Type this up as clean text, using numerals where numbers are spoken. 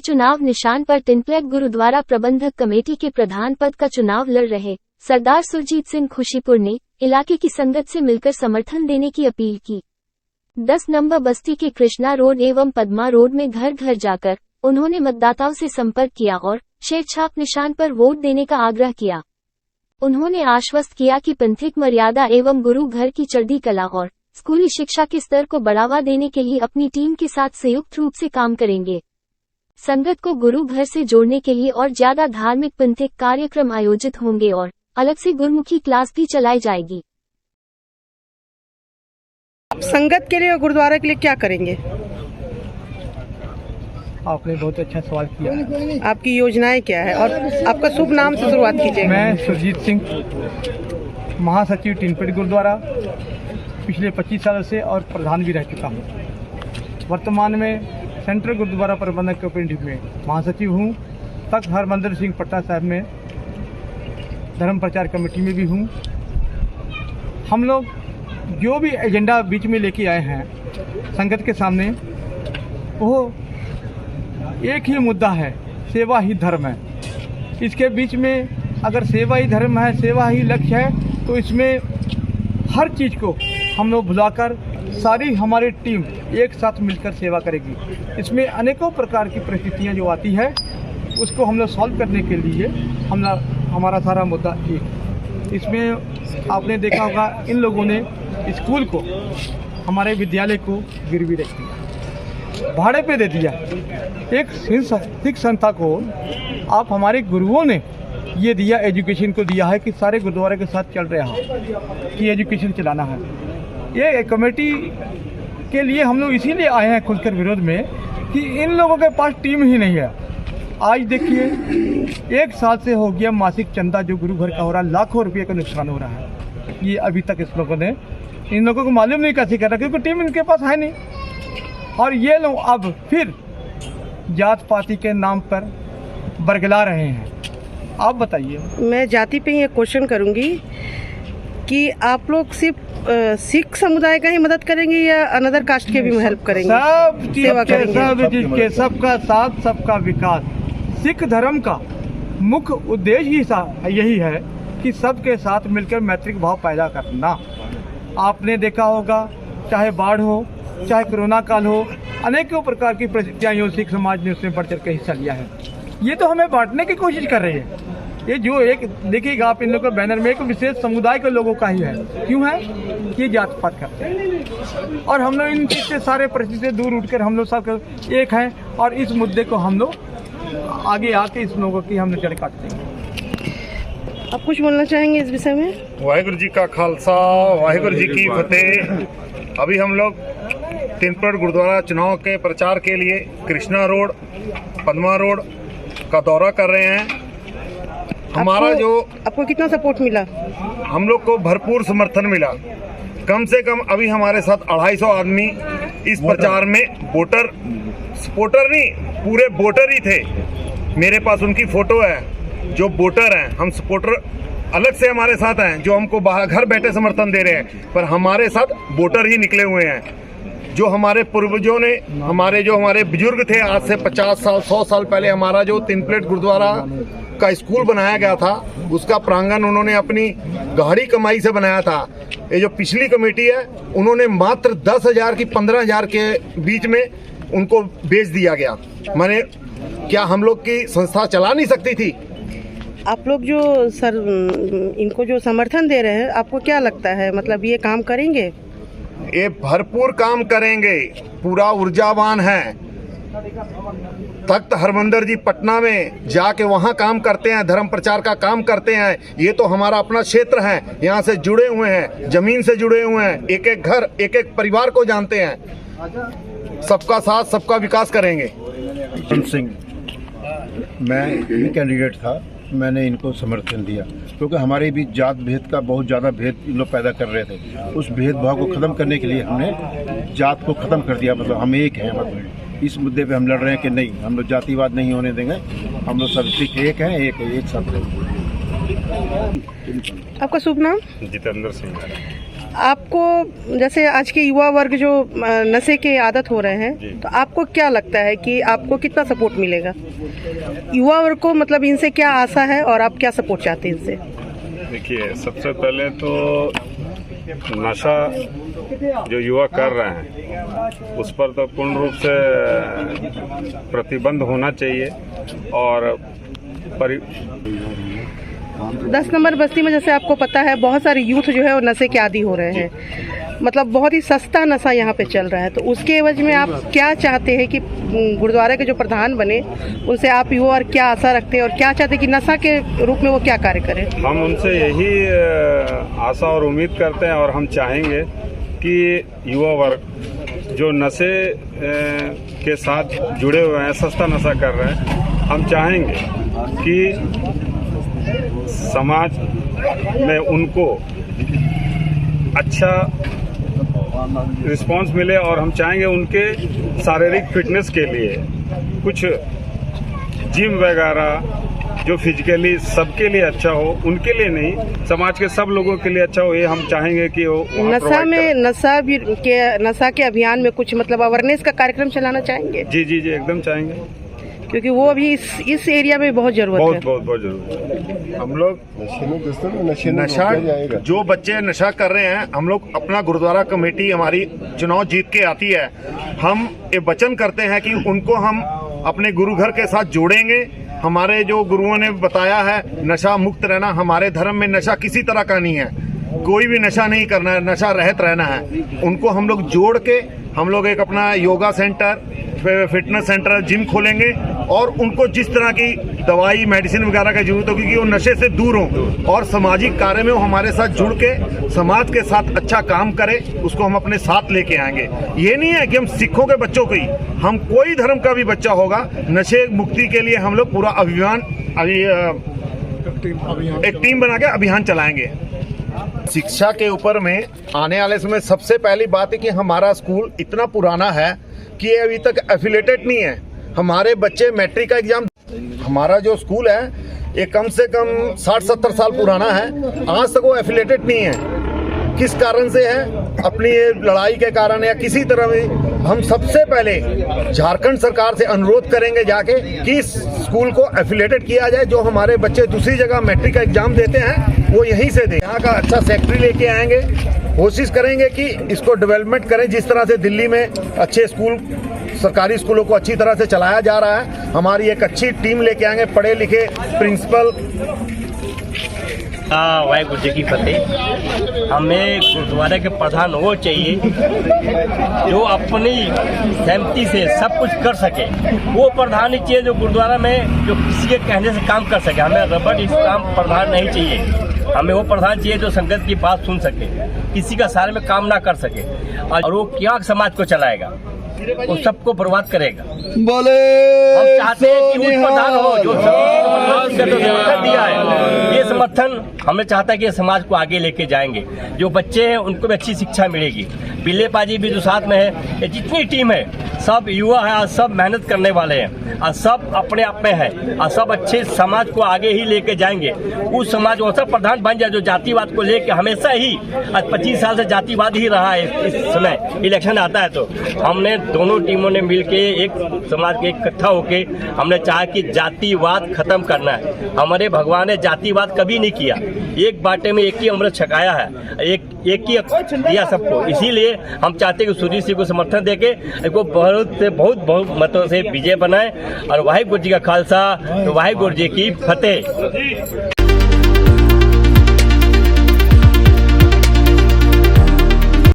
चुनाव निशान पर टिनप्लेट गुरुद्वारा प्रबंधक कमेटी के प्रधान पद का चुनाव लड़ रहे सरदार सुरजीत सिंह खुशीपुर ने इलाके की संगत से मिलकर समर्थन देने की अपील की। 10 नंबर बस्ती के कृष्णा रोड एवं पद्मा रोड में घर घर जाकर उन्होंने मतदाताओं से संपर्क किया और शेरछाप निशान पर वोट देने का आग्रह किया। उन्होंने आश्वस्त किया कि पंथिक मर्यादा एवं गुरु घर की चढ़ती कला और स्कूली शिक्षा के स्तर को बढ़ावा देने के लिए अपनी टीम के साथ संयुक्त रूप से काम करेंगे। संगत को गुरु घर से जोड़ने के लिए और ज्यादा धार्मिक पंथिक कार्यक्रम आयोजित होंगे और अलग से गुरुमुखी क्लास भी चलाई जाएगी। संगत के लिए और गुरुद्वारा के लिए क्या करेंगे? आपने बहुत अच्छा सवाल किया। आपकी योजनाएं क्या है और आपका शुभ नाम से शुरुआत कीजिएगा। मैं सुरजीत सिंह, महासचिव टिनप्लेट गुरुद्वारा पिछले 25 सालों से और प्रधान भी रह चुका हूँ। वर्तमान में सेंट्रल गुरुद्वारा प्रबंधक कमेटी में महासचिव हूँ। तख्त हरमंदिर सिंह पटना साहिब में धर्म प्रचार कमेटी में भी हूँ। हम लोग जो भी एजेंडा बीच में लेके आए हैं संगत के सामने, वो एक ही मुद्दा है, सेवा ही धर्म है। इसके बीच में अगर सेवा ही धर्म है, सेवा ही लक्ष्य है, तो इसमें हर चीज़ को हम लोग भुलाकर सारी हमारी टीम एक साथ मिलकर सेवा करेगी। इसमें अनेकों प्रकार की परिस्थितियाँ जो आती है उसको हम लोग सॉल्व करने के लिए हमारा सारा मुद्दा एक। इसमें आपने देखा होगा इन लोगों ने स्कूल को, हमारे विद्यालय को गिरवी रख दिया, भाड़े पे दे दिया। एक सिख संस्था को आप हमारे गुरुओं ने ये दिया, एजुकेशन को दिया है कि सारे गुरुद्वारे के साथ चल रहा है कि एजुकेशन चलाना है। ये कमेटी के लिए हम लोग इसीलिए आए हैं खुलकर विरोध में कि इन लोगों के पास टीम ही नहीं है। आज देखिए 1 साल से हो गया मासिक चंदा जो गुरु घर का हो रहा है, लाखों रुपये का नुकसान हो रहा है। ये अभी तक इन लोगों को मालूम नहीं कैसे कर रहा, क्योंकि टीम इनके पास है नहीं। और ये लोग अब फिर जात पाति के नाम पर बरगला रहे हैं। आप बताइए। मैं जाति पे ही एक क्वेश्चन करूंगी कि आप लोग सिर्फ सिख समुदाय का ही मदद करेंगे या अनदर कास्ट के भी हेल्प करेंगे? सब चीज के सबका साथ सबका विकास। सिख धर्म का मुख्य उद्देश्य ही यही है कि सबके साथ मिलकर मैत्रिक भाव पैदा करना। आपने देखा होगा चाहे बाढ़ हो, चाहे कोरोना काल हो, अनेकों प्रकार की परिस्थितियाँ सिख समाज ने उसमें बढ़ चढ़ के हिस्सा लिया है। ये तो हमें बांटने की कोशिश कर रही है। ये जो एक देखिएगा आप इन लोगों के बैनर में एक विशेष समुदाय के लोगों का ही है। क्यों है? ये जात पात करते हैं और हम लोग इन चीज़ से सारे परिस्थिति से दूर उठकर हम लोग सब एक हैं और इस मुद्दे को हम लोग आगे आके इस लोगों की हम लोग जड़ काटते हैं। आप कुछ बोलना चाहेंगे इस विषय में? वाहिगुरु जी का खालसा, वाहिगुरु जी की फतेह। अभी हम लोग टिनप्लेट गुरुद्वारा चुनाव के प्रचार के लिए कृष्णा रोड, पद्मा रोड का दौरा कर रहे हैं। हमारा आपको कितना सपोर्ट मिला? हम लोग को भरपूर समर्थन मिला। कम से कम अभी हमारे साथ 250 आदमी इस प्रचार में सपोर्टर नहीं, पूरे वोटर ही थे। मेरे पास उनकी फोटो है जो वोटर हैं। हम सपोर्टर अलग से हमारे साथ हैं जो हमको बाहर घर बैठे समर्थन दे रहे हैं, पर हमारे साथ वोटर ही निकले हुए हैं। जो हमारे पूर्वजों ने, हमारे बुजुर्ग थे, आज से 50 साल 100 साल पहले हमारा जो टिनप्लेट गुरुद्वारा का स्कूल बनाया गया था, उसका प्रांगण उन्होंने अपनी गाढ़ी कमाई से बनाया था। ये जो पिछली कमेटी है उन्होंने मात्र 10,000 की 15,000 के बीच में उनको बेच दिया गया। माने क्या हम लोग की संस्था चला नहीं सकती थी? आप लोग जो इनको जो समर्थन दे रहे हैं, आपको क्या लगता है, मतलब ये काम करेंगे? ये भरपूर काम करेंगे, पूरा ऊर्जावान है। तख्त हरमंदिर जी पटना में जाके वहाँ काम करते हैं, धर्म प्रचार का काम करते हैं। ये तो हमारा अपना क्षेत्र है, यहाँ से जुड़े हुए हैं, जमीन से जुड़े हुए हैं, एक एक घर, एक एक परिवार को जानते हैं। सबका साथ सबका विकास करेंगे। सिंह, मैं भी कैंडिडेट था, मैंने इनको समर्थन दिया क्योंकि हमारे भी जात भेद का बहुत ज़्यादा भेद इन लोग पैदा कर रहे थे। उस भेदभाव को ख़त्म करने के लिए हमने जात को ख़त्म कर दिया। मतलब हम एक हैं, मतलब इस मुद्दे पे हम लड़ रहे हैं कि नहीं, हम लोग जातिवाद नहीं होने देंगे। हम लोग सब सिख एक हैं, एक साथ रहेंगे। आपका शुभ नाम? जितेंद्र सिंह। आपको जैसे आज के युवा वर्ग जो नशे के आदत हो रहे हैं, तो आपको क्या लगता है कि आपको कितना सपोर्ट मिलेगा युवा वर्ग को, मतलब इनसे क्या आशा है और आप क्या सपोर्ट चाहते हैं इनसे? देखिए, सबसे पहले तो नशा जो युवा कर रहे हैं उस पर तो पूर्ण रूप से प्रतिबंध होना चाहिए। और 10 नंबर बस्ती में जैसे आपको पता है बहुत सारे यूथ जो है वो नशे के आदी हो रहे हैं, मतलब बहुत ही सस्ता नशा यहाँ पे चल रहा है, तो उसके एवज में आप क्या चाहते हैं कि गुरुद्वारा के जो प्रधान बने उनसे आप युवा और क्या आशा रखते हैं और क्या चाहते हैं कि नशा के रूप में वो क्या कार्य करें? हम उनसे यही आशा और उम्मीद करते हैं और हम चाहेंगे कि युवा वर्ग जो नशे के साथ जुड़े हुए हैं, सस्ता नशा कर रहे हैं, हम चाहेंगे कि समाज में उनको अच्छा रिस्पांस मिले और हम चाहेंगे उनके शारीरिक फिटनेस के लिए कुछ जिम वगैरह जो फिजिकली सबके लिए अच्छा हो, उनके लिए नहीं, समाज के सब लोगों के लिए अच्छा हो, ये हम चाहेंगे कि वो नशा के अभियान में कुछ मतलब अवेयरनेस का कार्यक्रम चलाना चाहेंगे? जी जी जी, एकदम चाहेंगे, क्योंकि वो अभी इस एरिया में बहुत जरूरत है। बहुत जरूरत है। हम लोग नशा जो बच्चे नशा कर रहे हैं, हम लोग अपना गुरुद्वारा कमेटी हमारी चुनाव जीत के आती है, हम ये वचन करते हैं कि उनको हम अपने गुरु घर के साथ जोड़ेंगे। हमारे जो गुरुओं ने बताया है नशा मुक्त रहना, हमारे धर्म में नशा किसी तरह का नहीं है, कोई भी नशा नहीं करना है, नशा रहित रहना है। उनको हम लोग जोड़ के हम लोग एक अपना yoga centre, fitness centre, gym खोलेंगे और उनको जिस तरह की दवाई मेडिसिन वगैरह की जरूरत होगी कि वो नशे से दूर हों और सामाजिक कार्य में वो हमारे साथ जुड़ के समाज के साथ अच्छा काम करे, उसको हम अपने साथ लेके आएंगे। ये नहीं है कि हम सिखों के बच्चों को ही, हम कोई धर्म का भी बच्चा होगा, नशे मुक्ति के लिए हम लोग पूरा अभियान एक टीम बना के अभियान चलाएंगे। शिक्षा के ऊपर में आने वाले समय सबसे पहली बात है कि हमारा स्कूल इतना पुराना है कि ये अभी तक एफिलेटेड नहीं है। हमारे बच्चे मैट्रिक का एग्जाम, हमारा जो स्कूल है ये कम से कम 60-70 साल पुराना है, आज तक वो एफिलेटेड नहीं है। किस कारण से है? अपनी लड़ाई के कारण या किसी तरह में। हम सबसे पहले झारखंड सरकार से अनुरोध करेंगे जाके कि इस स्कूल को एफिलेटेड किया जाए, जो हमारे बच्चे दूसरी जगह मैट्रिक का एग्जाम देते हैं वो यहीं से दें। यहाँ का अच्छा सेक्रेटरी लेके आएंगे, कोशिश करेंगे कि इसको डेवलपमेंट करें, जिस तरह से दिल्ली में अच्छे स्कूल, सरकारी स्कूलों को अच्छी तरह से चलाया जा रहा है। हमारी एक अच्छी टीम लेके आएंगे, पढ़े लिखे प्रिंसिपल। वाहिगुरु जी की फतेह। हमें गुरुद्वारे के प्रधान वो चाहिए जो अपनी सहमति से सब कुछ कर सके। वो प्रधान ही चाहिए जो गुरुद्वारा में जो किसी के कहने से काम कर सके। हमें रबड़ काम प्रधान नहीं चाहिए, हमें वो प्रधान चाहिए जो संगत की बात सुन सके, किसी का सारे में काम ना कर सके। और वो क्या समाज को चलाएगा, वो सबको बर्बाद करेगा। बोले हम चाहते हैं कि वो प्रधान हो जो समर्थन दिया है, ये समर्थन हमें चाहता है कि समाज को आगे लेके जाएंगे। जो बच्चे हैं उनको भी अच्छी शिक्षा मिलेगी। बिल्लेबाजी भी जो साथ में है, ये जितनी टीम है सब युवा है और सब मेहनत करने वाले हैं और सब अपने आप में है और सब अच्छे समाज को आगे ही लेके जाएंगे। उस समाज को सब प्रधान बन जाए जो जातिवाद को लेके हमेशा ही 25 साल से जातिवाद ही रहा है। इस समय इलेक्शन आता है तो हमने दोनों टीमों ने मिलके एक समाज के इकट्ठा होके हमने चाहा कि जातिवाद खत्म करना है। हमारे भगवान ने जातिवाद कभी नहीं किया, एक बाटे में एक ही अमृत छकाया है, एक ही दिया सबको। इसीलिए हम चाहते हैं कि सुरजीत सिंह को समर्थन देके इसको बहुत मतों से विजय बनाए। और वाहिगुरु जी का खालसा, तो वाहिगुरु जी की फतेह।